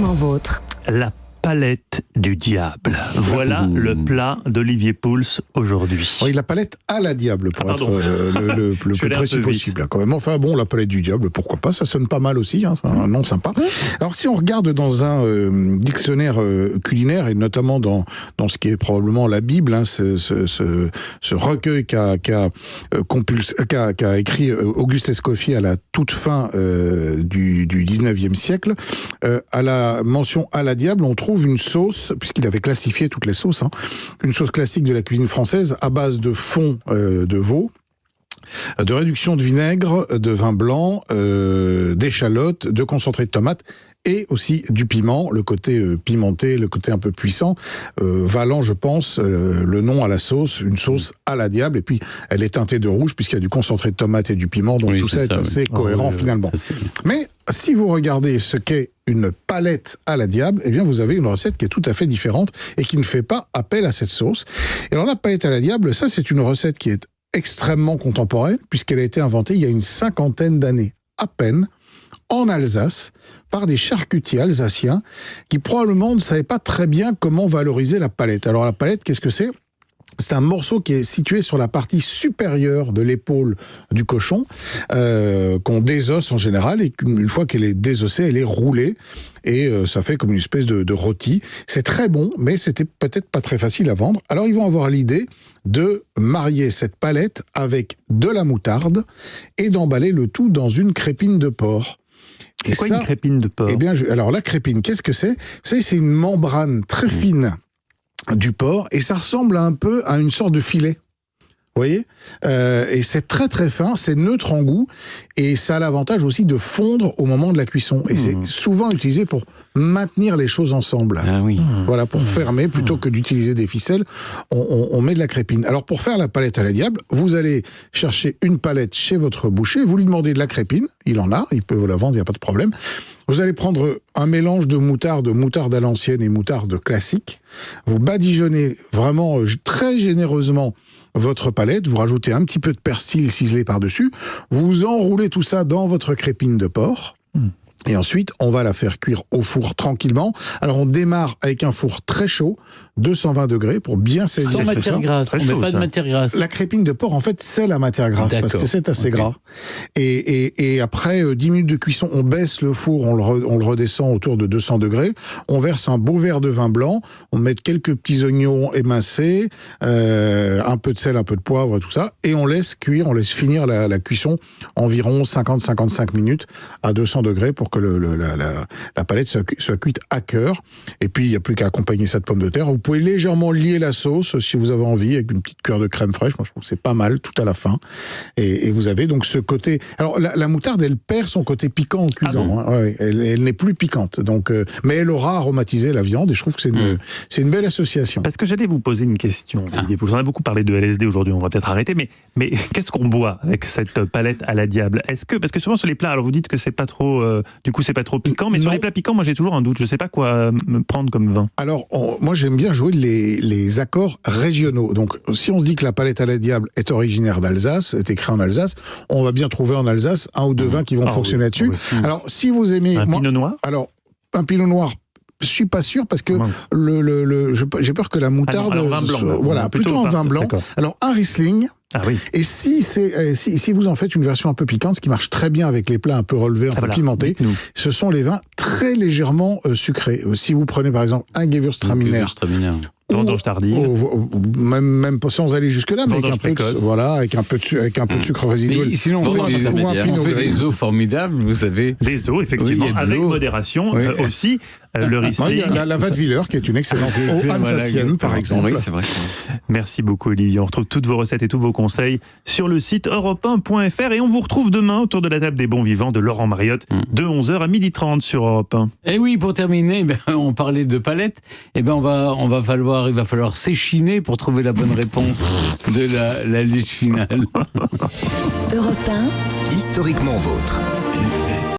Historiquement vôtre. La palette du diable. Voilà le plat d'Olivier Pouls aujourd'hui. Oui, la palette à la diable, pour être le plus précis possible. Quand même. Enfin bon, la palette du diable, pourquoi pas, ça sonne pas mal aussi, c'est un nom sympa. Alors si on regarde dans un dictionnaire culinaire, et notamment dans ce qui est probablement la Bible, ce recueil qu'a écrit Auguste Escoffier à la toute fin du 19e siècle, à la mention à la diable, on trouve une sauce, puisqu'il avait classifié toutes les sauces, une sauce classique de la cuisine française à base de fond de veau, de réduction de vinaigre, de vin blanc, d'échalotes, de concentré de tomates et aussi du piment, le côté pimenté, le côté un peu puissant, valant, je pense, le nom à la sauce, une sauce à la diable, et puis elle est teintée de rouge puisqu'il y a du concentré de tomate et du piment, donc tout ça est assez cohérent finalement. Mais si vous regardez ce qu'est une palette à la diable, eh bien vous avez une recette qui est tout à fait différente et qui ne fait pas appel à cette sauce. Et alors la palette à la diable, ça c'est une recette qui est extrêmement contemporaine, puisqu'elle a été inventée il y a une 50aine d'années, à peine, en Alsace, par des charcutiers alsaciens, qui probablement ne savaient pas très bien comment valoriser la palette. Alors la palette, qu'est-ce que c'est ? C'est un morceau qui est situé sur la partie supérieure de l'épaule du cochon, qu'on désosse en général, et une fois qu'elle est désossée, elle est roulée, et ça fait comme une espèce de rôti. C'est très bon, mais c'était peut-être pas très facile à vendre. Alors ils vont avoir l'idée de marier cette palette avec de la moutarde, et d'emballer le tout dans une crépine de porc. C'est quoi une crépine de porc ? Eh bien, alors la crépine, qu'est-ce que c'est ? Vous savez, c'est une membrane très fine du porc, et ça ressemble un peu à une sorte de filet. Vous voyez ? Et c'est très très fin, c'est neutre en goût, et ça a l'avantage aussi de fondre au moment de la cuisson. Et c'est souvent utilisé pour maintenir les choses ensemble. Ah oui. Voilà, pour fermer, plutôt que d'utiliser des ficelles, on met de la crépine. Alors pour faire la palette à la diable, vous allez chercher une palette chez votre boucher, vous lui demandez de la crépine, il en a, il peut vous la vendre, il n'y a pas de problème. Vous allez prendre un mélange de moutarde à l'ancienne et moutarde classique. Vous badigeonnez vraiment très généreusement votre palette, vous rajoutez un petit peu de persil ciselé par-dessus, vous enroulez tout ça dans votre crépine de porc. Et ensuite, on va la faire cuire au four tranquillement. Alors, on démarre avec un four très chaud, 220 degrés, pour bien saisir tout ça. Sans matière grasse, on met pas de matière grasse. La crépine de porc, en fait, c'est la matière grasse, parce que c'est assez gras. Et après 10 minutes de cuisson, on baisse le four, on le redescend autour de 200 degrés. On verse un beau verre de vin blanc, on met quelques petits oignons émincés, un peu de sel, un peu de poivre, tout ça, et on laisse cuire, on laisse finir la cuisson environ 50-55 minutes à 200 degrés pour que la palette soit cuite à cœur. Et puis, il n'y a plus qu'à accompagner ça de pommes de terre. Vous pouvez légèrement lier la sauce, si vous avez envie, avec une petite cuillère de crème fraîche. Moi, je trouve que c'est pas mal, tout à la fin. Et vous avez donc ce côté... Alors, la moutarde, elle perd son côté piquant en cuisant. Ah bon elle n'est plus piquante. Donc, mais elle aura aromatisé la viande, et je trouve que c'est une belle association. Parce que j'allais vous poser une question. On a beaucoup parlé de LSD aujourd'hui, on va peut-être arrêter, mais qu'est-ce qu'on boit avec cette palette à la diable ? Parce que souvent sur les plats, alors vous dites que c'est pas trop... Du coup, c'est pas trop piquant, mais sur les plats piquants, moi j'ai toujours un doute. Je sais pas quoi me prendre comme vin. Alors, moi j'aime bien jouer les accords régionaux. Donc, si on se dit que la palette à la diable est originaire d'Alsace, est écrite en Alsace, on va bien trouver en Alsace un ou deux vins qui vont fonctionner là-dessus. Oui. Alors, si vous aimez... Pinot noir ? Alors, un pinot noir... Je suis pas sûr parce que j'ai peur que la moutarde... Alors vin blanc. Voilà, plutôt un vin blanc. Alors, un Riesling... Ah oui. Et si vous en faites une version un peu piquante, ce qui marche très bien avec les plats un peu relevés, un peu pimentés, ce sont les vins très légèrement sucrés. Si vous prenez par exemple un Gewürztraminer, vendange tardive, même pas sans aller jusque là, mais avec un peu de sucre résiduel. Mais sinon, on fait des eaux formidables, vous savez. Des eaux, effectivement, avec modération aussi. Le Riesling. Il y a la Wattwiller qui est une excellente eau alsacienne, par exemple. Oui, c'est vrai. Merci beaucoup, Olivier. On retrouve toutes vos recettes et tous vos conseils sur le site europe1.fr, et on vous retrouve demain autour de la table des bons vivants de Laurent Mariotte de 11h à 12h30 sur Europe 1. Et oui, pour terminer, on parlait de palette. Il va falloir s'échiner pour trouver la bonne réponse de la liste finale. Europe 1. Historiquement vôtre.